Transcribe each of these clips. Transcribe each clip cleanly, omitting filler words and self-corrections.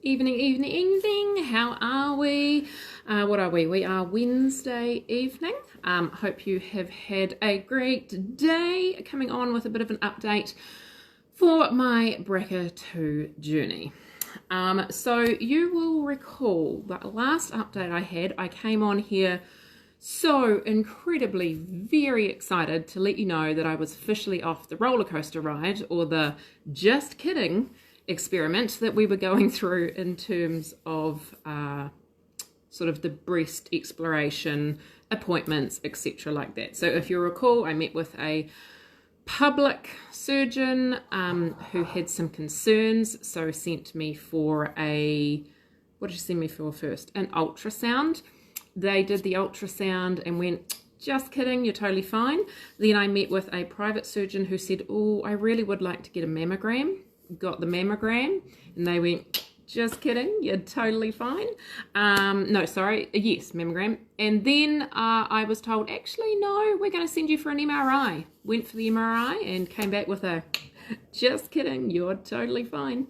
Evening. How are we? What are we? We are Wednesday evening. Hope you have had a great day. Coming on with a bit of an update for my BRCA 2 journey. So you will recall the last update I had, I came on here so incredibly very excited to let you know that I was officially off the roller coaster ride, or the just kidding experiment that we were going through in terms of sort of the breast exploration appointments, etc. like that. So if you recall, I met with a public surgeon who had some concerns, so sent me for what did you send me for first? An ultrasound. They did the ultrasound and went, just kidding, you're totally fine. Then I met with a private surgeon who said, oh, I really would like to get a mammogram. Got the mammogram and they went, just kidding, you're totally fine. Yes, mammogram. And then I was told, actually, no, we're going to send you for an MRI. Went for the MRI and came back with a, just kidding, you're totally fine.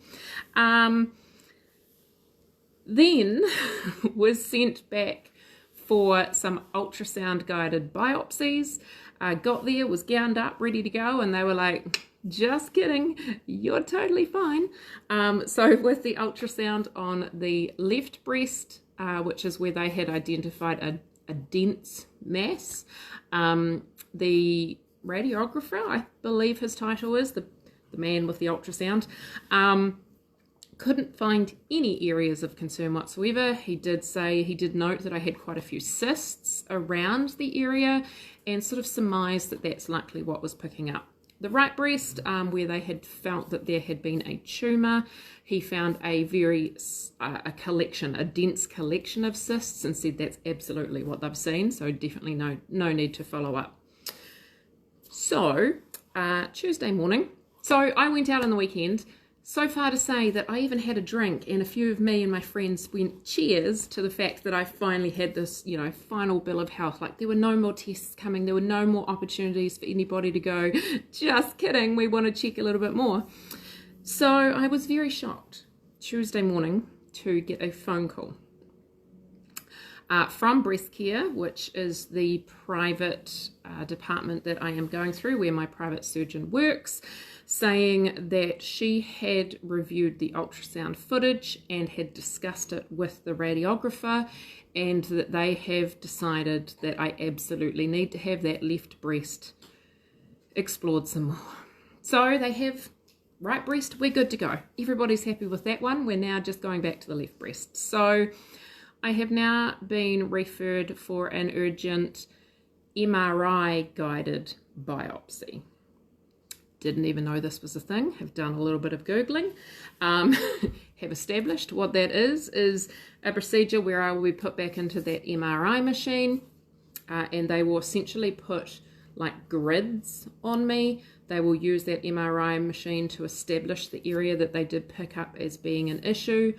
Then was sent back for some ultrasound guided biopsies. Got there, was gowned up, ready to go, and they were like, just kidding, you're totally fine. So with the ultrasound on the left breast, which is where they had identified a dense mass, the radiographer, I believe his title is, the man with the ultrasound, couldn't find any areas of concern whatsoever. He did note that I had quite a few cysts around the area and sort of surmised that that's likely what was picking up. The right breast, where they had felt that there had been a tumour, he found a dense collection of cysts and said that's absolutely what they've seen, so definitely no need to follow up. So, Tuesday morning, so I went out on the weekend. So far to say that I even had a drink, and a few of me and my friends went cheers to the fact that I finally had this, final bill of health. Like, there were no more tests coming. There were no more opportunities for anybody to go, just kidding, we want to check a little bit more. So I was very shocked Tuesday morning to get a phone call from Breast Care, which is the private department that I am going through, where my private surgeon works, saying that she had reviewed the ultrasound footage and had discussed it with the radiographer, and that they have decided that I absolutely need to have that left breast explored some more. So they have right breast, we're good to go. Everybody's happy with that one. We're now just going back to the left breast. So I have now been referred for an urgent MRI guided biopsy. Didn't even know this was a thing. Have done a little bit of Googling. Have established what that is a procedure where I will be put back into that MRI machine, and they will essentially put like grids on me. They will use that MRI machine to establish the area that they did pick up as being an issue,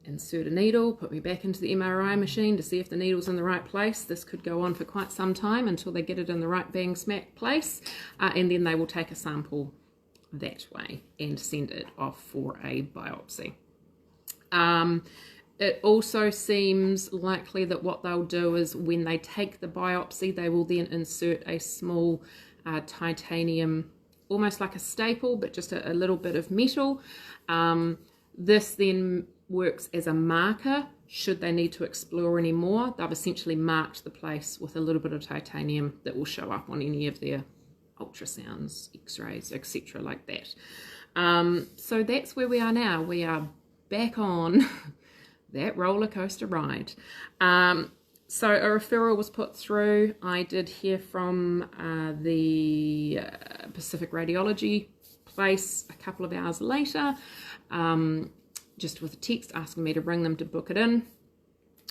insert a needle, put me back into the MRI machine to see if the needle's in the right place. This could go on for quite some time until they get it in the right bang smack place, and then they will take a sample that way and send it off for a biopsy. It also seems likely that what they'll do is when they take the biopsy, they will then insert a small titanium, almost like a staple, but just a little bit of metal. This then works as a marker should they need to explore any more. They've essentially marked the place with a little bit of titanium that will show up on any of their ultrasounds, x-rays, etc. like that. So that's where we are now. We are back on that roller coaster ride. So a referral was put through. I did hear from the Pacific Radiology place a couple of hours later, just with a text asking me to ring them to book it in.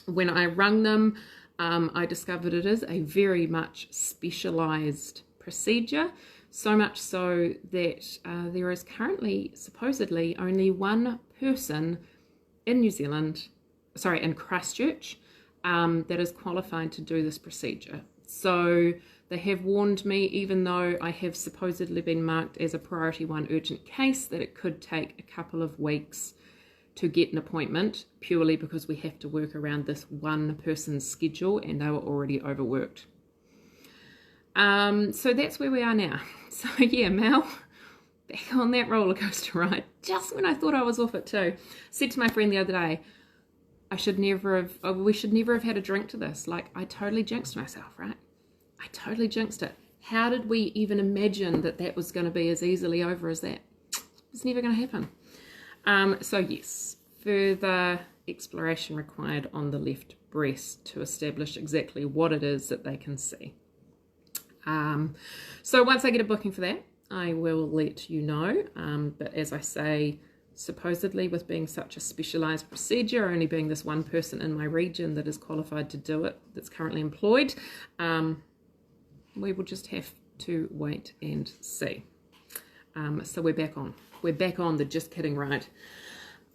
When I rung them, I discovered it is a very much specialised procedure, so much so that there is currently supposedly only one person in New Zealand, in Christchurch, that is qualified to do this procedure. So they have warned me, even though I have supposedly been marked as a priority 1 urgent case, that it could take a couple of weeks to get an appointment purely because we have to work around this one person's schedule and they were already overworked. So that's where we are now. So yeah, Mel, back on that roller coaster ride, just when I thought I was off it too. Said to my friend the other day, we should never have had a drink to this. Like, I totally jinxed myself, right? I totally jinxed it. How did we even imagine that that was going to be as easily over as that? It's never going to happen. So yes, further exploration required on the left breast to establish exactly what it is that they can see. So once I get a booking for that, I will let you know. But as I say, supposedly with being such a specialised procedure, only being this one person in my region that is qualified to do it, that's currently employed, we will just have to wait and see. So we're back on the just kidding ride.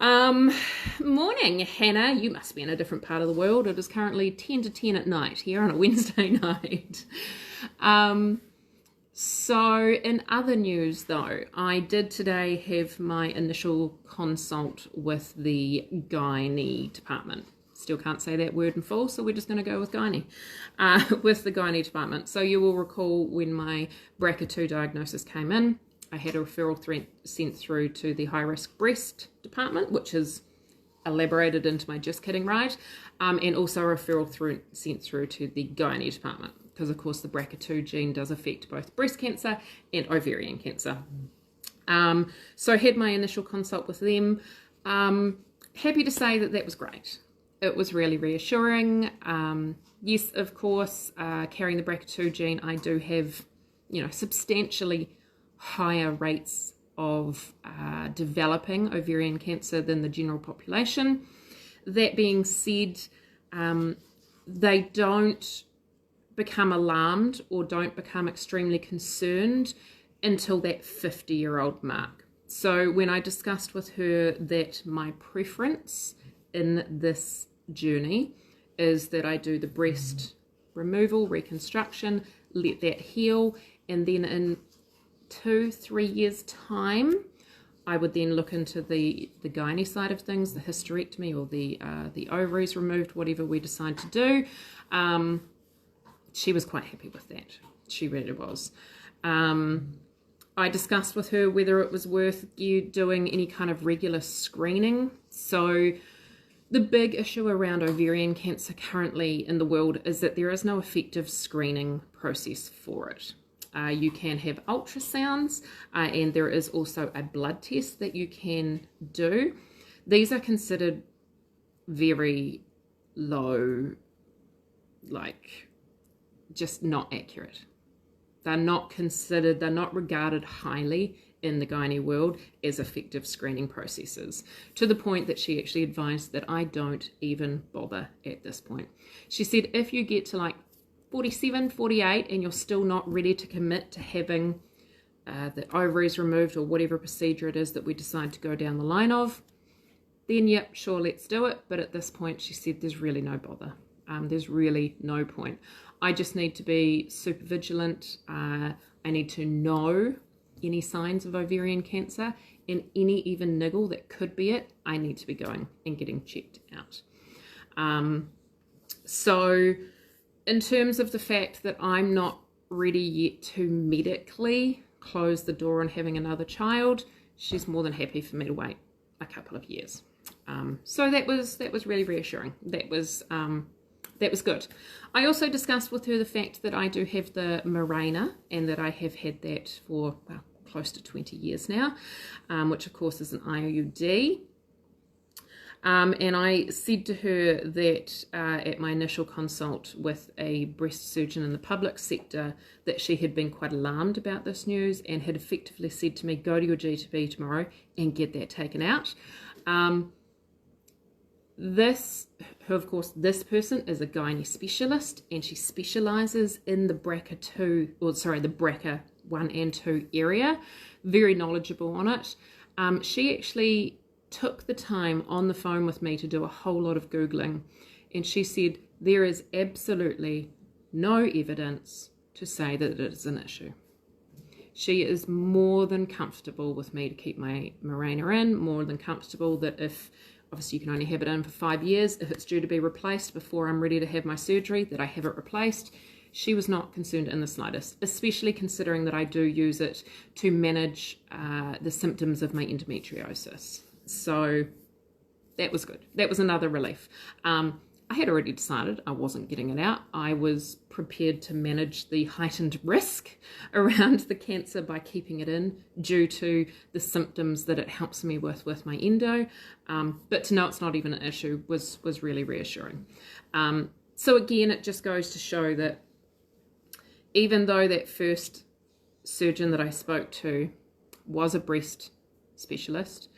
Morning, Hannah. You must be in a different part of the world. It is currently 10 to 10 at night here on a Wednesday night. So in other news though, I did today have my initial consult with the gynae department. Still can't say that word in full, so we're just going to go with gynae, with the gynae department. So you will recall when my BRCA2 diagnosis came in, I had a referral sent through to the high-risk breast department, which is elaborated into my just kidding ride, and also a referral sent through to the gynae department, because of course the BRCA2 gene does affect both breast cancer and ovarian cancer. So I had my initial consult with them. Happy to say that that was great. It was really reassuring. Yes, of course, carrying the BRCA2 gene, I do have, substantially higher rates of developing ovarian cancer than the general population. That being said, they don't become alarmed or don't become extremely concerned until that 50-year-old mark. So when I discussed with her that my preference in this journey is that I do the breast removal, reconstruction, let that heal, and then in 2-3 years time I would then look into the gynae side of things, the hysterectomy or the ovaries removed, whatever we decide to do. She was quite happy with that. She really was. I discussed with her whether it was worth you doing any kind of regular screening. So the big issue around ovarian cancer currently in the world is that there is no effective screening process for it. You can have ultrasounds, and there is also a blood test that you can do. These are considered very low, just not accurate. They're not regarded highly in the gynae world as effective screening processes, to the point that she actually advised that I don't even bother at this point. She said if you get to 47, 48 and you're still not ready to commit to having the ovaries removed or whatever procedure it is that we decide to go down the line of, then yep, sure, let's do it. But at this point, she said there's really no bother. There's really no point. I just need to be super vigilant. I need to know any signs of ovarian cancer, and any even niggle that could be it, I need to be going and getting checked out. So in terms of the fact that I'm not ready yet to medically close the door on having another child, she's more than happy for me to wait a couple of years. So that was really reassuring. That was good. I also discussed with her the fact that I do have the Mirena and that I have had that for close to 20 years now, which of course is an IUD. And I said to her that at my initial consult with a breast surgeon in the public sector that she had been quite alarmed about this news and had effectively said to me, go to your GP tomorrow and get that taken out. Of course, this person is a gynae specialist, and she specialises in the BRCA1 and 2 area, very knowledgeable on it. She actually took the time on the phone with me to do a whole lot of Googling, and she said there is absolutely no evidence to say that it is an issue. She is more than comfortable with me to keep my Mirena in, more than comfortable that if, obviously you can only have it in for 5 years, if it's due to be replaced before I'm ready to have my surgery, that I have it replaced. She was not concerned in the slightest, especially considering that I do use it to manage the symptoms of my endometriosis. So that was good. That was another relief. I had already decided I wasn't getting it out. I was prepared to manage the heightened risk around the cancer by keeping it in due to the symptoms that it helps me with my endo. But to know it's not even an issue was really reassuring. So again, it just goes to show that even though that first surgeon that I spoke to was a breast specialist,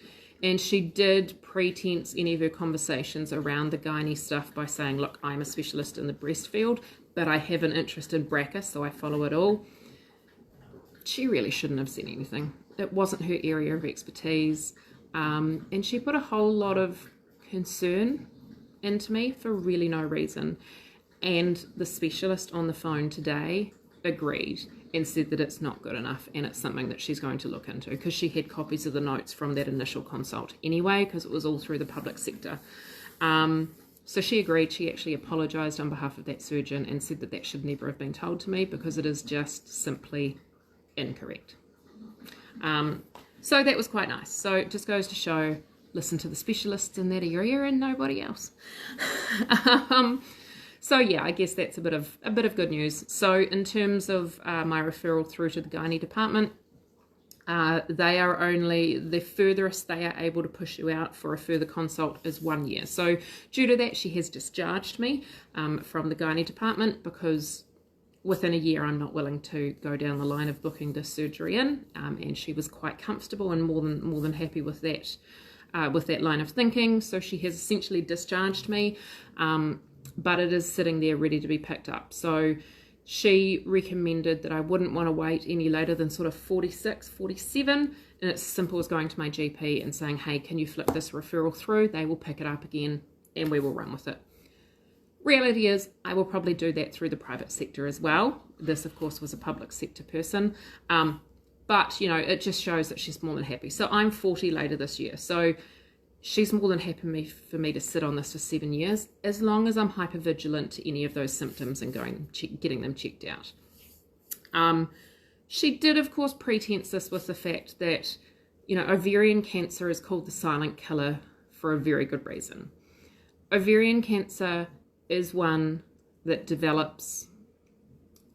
and she did pretense any of her conversations around the gynae stuff by saying, look, I'm a specialist in the breast field, but I have an interest in BRCA, so I follow it all. She really shouldn't have said anything. It wasn't her area of expertise. And she put a whole lot of concern into me for really no reason. And the specialist on the phone today agreed and said that it's not good enough and it's something that she's going to look into, because she had copies of the notes from that initial consult anyway, because it was all through the public sector. So she agreed. She actually apologised on behalf of that surgeon and said that that should never have been told to me, because it is just simply incorrect. So that was quite nice. So it just goes to show, listen to the specialists in that area and nobody else. So yeah, I guess that's a bit of good news. So in terms of my referral through to the gynae department, they are only, the furthest they are able to push you out for a further consult is 1 year. So due to that, she has discharged me from the gynae department, because within a year I'm not willing to go down the line of booking this surgery in, and she was quite comfortable and more than happy with that line of thinking. So she has essentially discharged me. But it is sitting there ready to be picked up. So she recommended that I wouldn't want to wait any later than sort of 46, 47. And it's as simple as going to my GP and saying, hey, can you flip this referral through? They will pick it up again and we will run with it. Reality is, I will probably do that through the private sector as well. This, of course, was a public sector person. But, you know, it just shows that she's more than happy. So I'm 40 later this year. So she's more than happy for me to sit on this for 7 years, as long as I'm hypervigilant to any of those symptoms and getting them checked out. She did, of course, pretense this with the fact that, you know, ovarian cancer is called the silent killer for a very good reason. Ovarian cancer is one that develops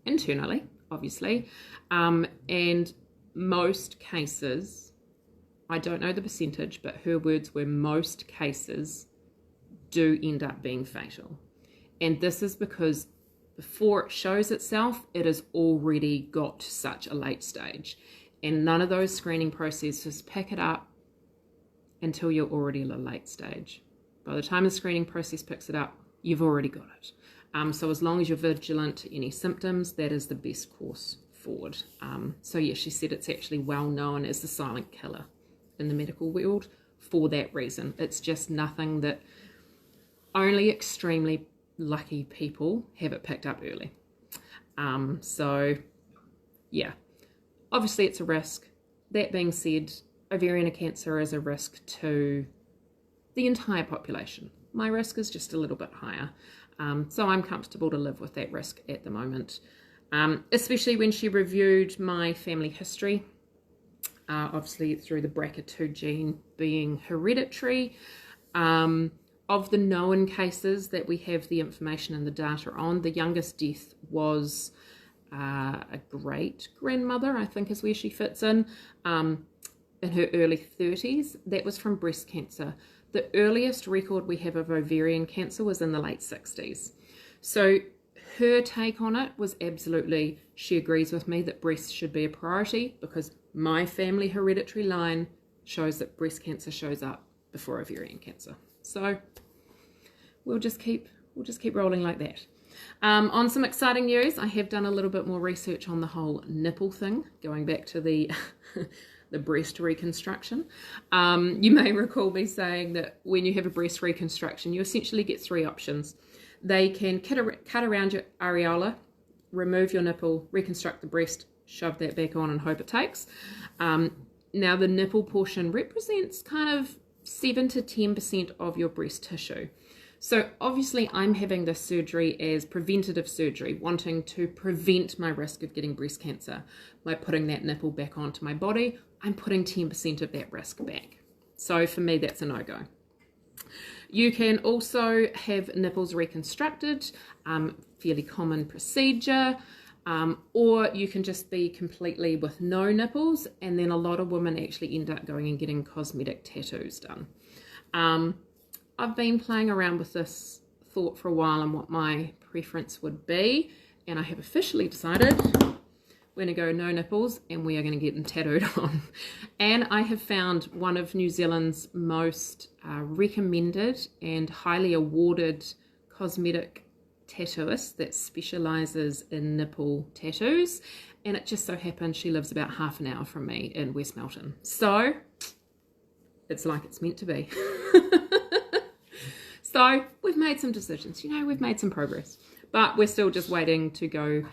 internally, obviously, and most cases, I don't know the percentage, but her words were most cases do end up being fatal. And this is because before it shows itself, it has already got to such a late stage. And none of those screening processes pick it up until you're already at a late stage. By the time the screening process picks it up, you've already got it. So as long as you're vigilant to any symptoms, that is the best course forward. So yeah, she said it's actually well known as the silent killer in the medical world for that reason. It's just nothing that only extremely lucky people have it picked up early. So yeah, obviously it's a risk. That being said, ovarian cancer is a risk to the entire population. My risk is just a little bit higher. So I'm comfortable to live with that risk at the moment, especially when she reviewed my family history. Obviously through the BRCA2 gene being hereditary. Of the known cases that we have the information and the data on, the youngest death was a great-grandmother, I think is where she fits in her early 30s. That was from breast cancer. The earliest record we have of ovarian cancer was in the late 60s. So her take on it was absolutely, she agrees with me that breast should be a priority, because my family hereditary line shows that breast cancer shows up before ovarian cancer. So we'll just keep rolling like that. On some exciting news, I have done a little bit more research on the whole nipple thing, going back to the the breast reconstruction. You may recall me saying that when you have a breast reconstruction, you essentially get 3 options. They can cut around your areola, remove your nipple, reconstruct the breast, shove that back on and hope it takes. Now the nipple portion represents kind of 7 to 10% of your breast tissue. So obviously I'm having this surgery as preventative surgery, wanting to prevent my risk of getting breast cancer. By putting that nipple back onto my body, I'm putting 10% of that risk back. So for me, that's a no-go. You can also have nipples reconstructed, fairly common procedure, or you can just be completely with no nipples, and then a lot of women actually end up going and getting cosmetic tattoos done. I've been playing around with this thought for a while and what my preference would be, and I have officially decided we're going to go no nipples and we are going to get them tattooed on. And I have found one of New Zealand's most recommended and highly awarded cosmetic tattooist that specializes in nipple tattoos, and it just so happens she lives about half an hour from me in West Melton, so it's like it's meant to be. So we've made some decisions, you know, we've made some progress, but we're still just waiting to go,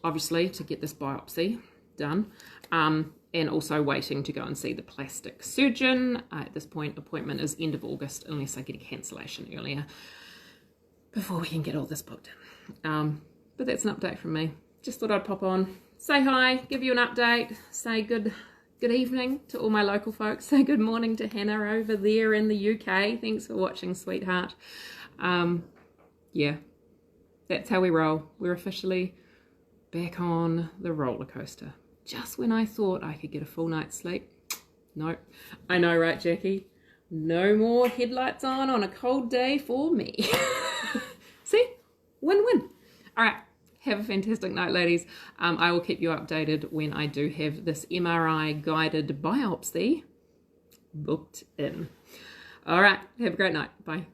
obviously, to get this biopsy done, and also waiting to go and see the plastic surgeon. At this point, appointment is end of August unless I get a cancellation earlier, before we can get all this booked in. But that's an update from me. Just thought I'd pop on, say hi, give you an update, say good evening to all my local folks, say good morning to Hannah over there in the UK. Thanks for watching, sweetheart. Yeah, that's how we roll. We're officially back on the roller coaster. Just when I thought I could get a full night's sleep. Nope. I know, right, Jackie? No more headlights on a cold day for me. See? Win-win. All right. Have a fantastic night, ladies. I will keep you updated when I do have this MRI guided biopsy booked in. All right. Have a great night. Bye.